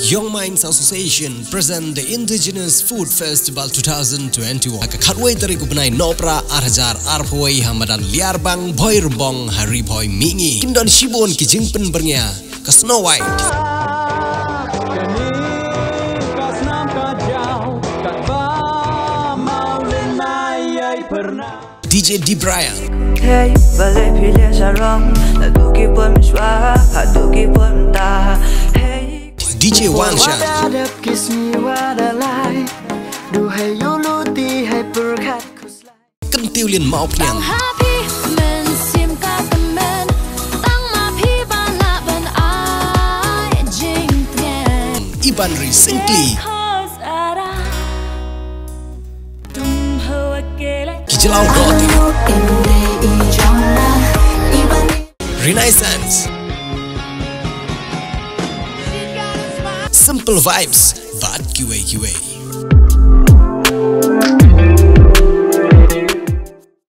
Young Minds Association present the Indigenous Food Festival 2021. Kakatway tari kubnay Nopra Arhajar Arphoi Hamadan Liarbang Boy Rumbong Hari Boy Mingi Kindon Shibon Kijing Penbernya ke Snow White. DJ D Brian. Hey, balai pilih sarong, lalu kipun miswa, hadu kipun ta. Hey, DJ Wansha. Kentiulin maupnian. Iban Recently. Kijelau Roti. Renaissance. Simple vibes, but QA.